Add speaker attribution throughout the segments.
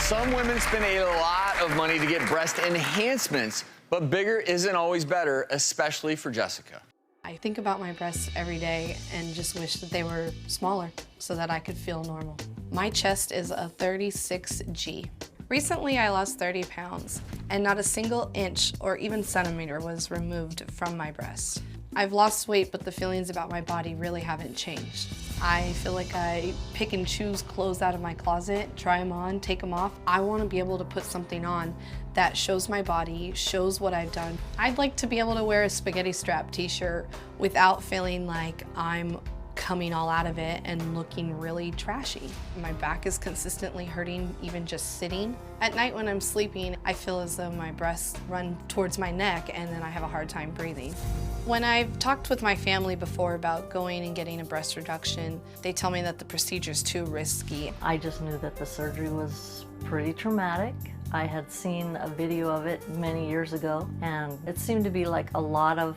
Speaker 1: Some women spend a lot of money to get breast enhancements, but bigger isn't always better, especially for Jessica.
Speaker 2: I think about my breasts every day and just wish that they were smaller so that I could feel normal. My chest is a 36G. Recently, I lost 30 pounds, and not a single inch or even centimeter was removed from my breast. I've lost weight, but the feelings about my body really haven't changed. I feel like I pick and choose clothes out of my closet, try them on, take them off. I want to be able to put something on that shows my body, shows what I've done. I'd like to be able to wear a spaghetti strap t-shirt without feeling like I'm coming all out of it and looking really trashy. My back is consistently hurting even just sitting. At night when I'm sleeping, I feel as though my breasts run towards my neck and then I have a hard time breathing. When I've talked with my family before about going and getting a breast reduction, they tell me that the procedure is too risky.
Speaker 3: I just knew that the surgery was pretty traumatic. I had seen a video of it many years ago, and it seemed to be like a lot of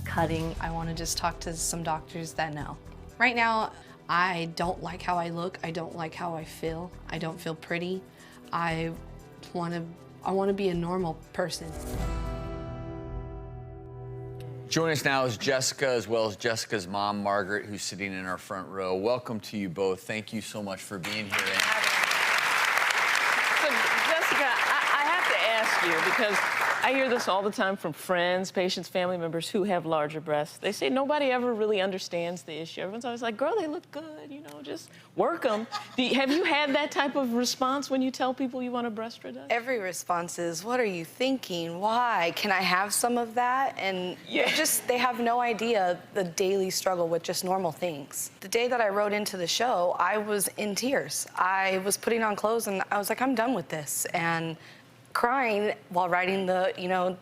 Speaker 3: cutting.
Speaker 2: I want to just talk to some doctors that know. Right now, I don't like how I look. I don't like how I feel. I don't feel pretty. I want to be a normal person.
Speaker 1: Joining us now is Jessica, as well as Jessica's mom, Margaret, who's sitting in our front row. Welcome to you both. Thank you so much for being here.
Speaker 4: So, Jessica, I have to ask you, because I hear this all the time from friends, patients, family members who have larger breasts. They say nobody ever really understands the issue. Everyone's always like, girl, they look good, you know, just work them. Have you had that type of response when you tell people you want a breast reduction?
Speaker 2: Every response is, what are you thinking? Why? Can I have some of that? And they have no idea the daily struggle with just normal things. The day that I wrote into the show, I was in tears. I was putting on clothes and I was like, I'm done with this. And crying while writing the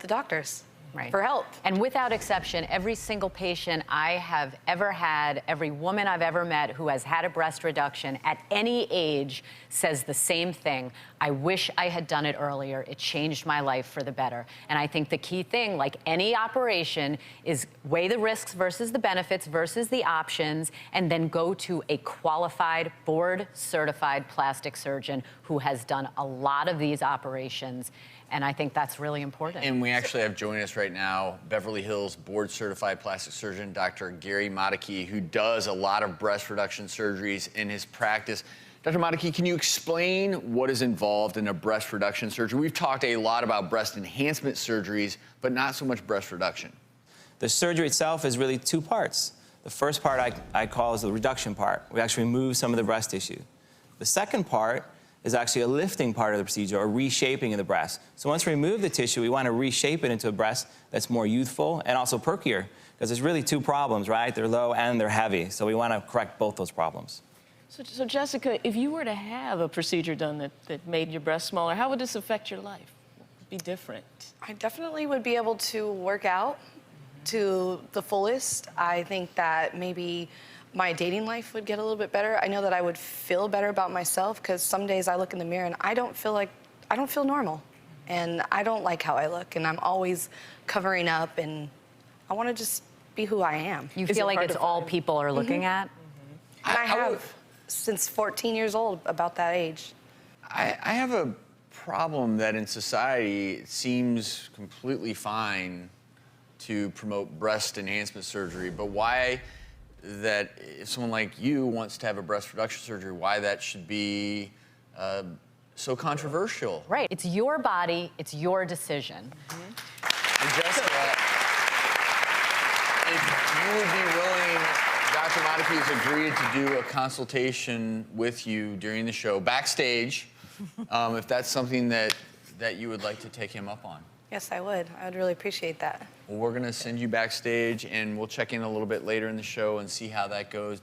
Speaker 2: doctors for help.
Speaker 5: And without exception, every single patient I have ever had, every woman I've ever met who has had a breast reduction at any age says the same thing. I wish I had done it earlier. It changed my life for the better. And I think the key thing, like any operation, is weigh the risks versus the benefits versus the options, and then go to a qualified, board-certified plastic surgeon who has done a lot of these operations. And I think that's really important.
Speaker 1: And we actually have joining us right now Beverly Hills board-certified plastic surgeon, Dr. Gary Motykie, who does a lot of breast reduction surgeries in his practice. Dr. Motykie, can you explain what is involved in a breast reduction surgery? We've talked a lot about breast enhancement surgeries, but not so much breast reduction.
Speaker 6: The surgery itself is really two parts. The first part I call is the reduction part. We actually remove some of the breast tissue. The second part is actually a lifting part of the procedure, or reshaping of the breast. So once we remove the tissue, we want to reshape it into a breast that's more youthful and also perkier, because there's really two problems, right? They're low and they're heavy, so we want to correct both those problems.
Speaker 4: So Jessica, if you were to have a procedure done that made your breast smaller, how would this affect your life? What would be different?
Speaker 2: I definitely would be able to work out to the fullest. I think that maybe my dating life would get a little bit better. I know that I would feel better about myself, because some days I look in the mirror and I don't feel normal. And I don't like how I look, and I'm always covering up, and I want to just be who I am.
Speaker 5: You feel like it's all people are looking at?
Speaker 2: And I have since 14 years old, about that age.
Speaker 1: I have a problem that in society it seems completely fine to promote breast enhancement surgery, but why that if someone like you wants to have a breast reduction surgery, why that should be so controversial.
Speaker 5: Right. It's your body. It's your decision.
Speaker 1: And Jessica, if you would be willing, Dr. Motykie has agreed to do a consultation with you during the show, backstage, if that's something that you would like to take him up on.
Speaker 2: Yes, I would. I would really appreciate that.
Speaker 1: Well, we're going to send you backstage, and we'll check in a little bit later in the show and see how that goes.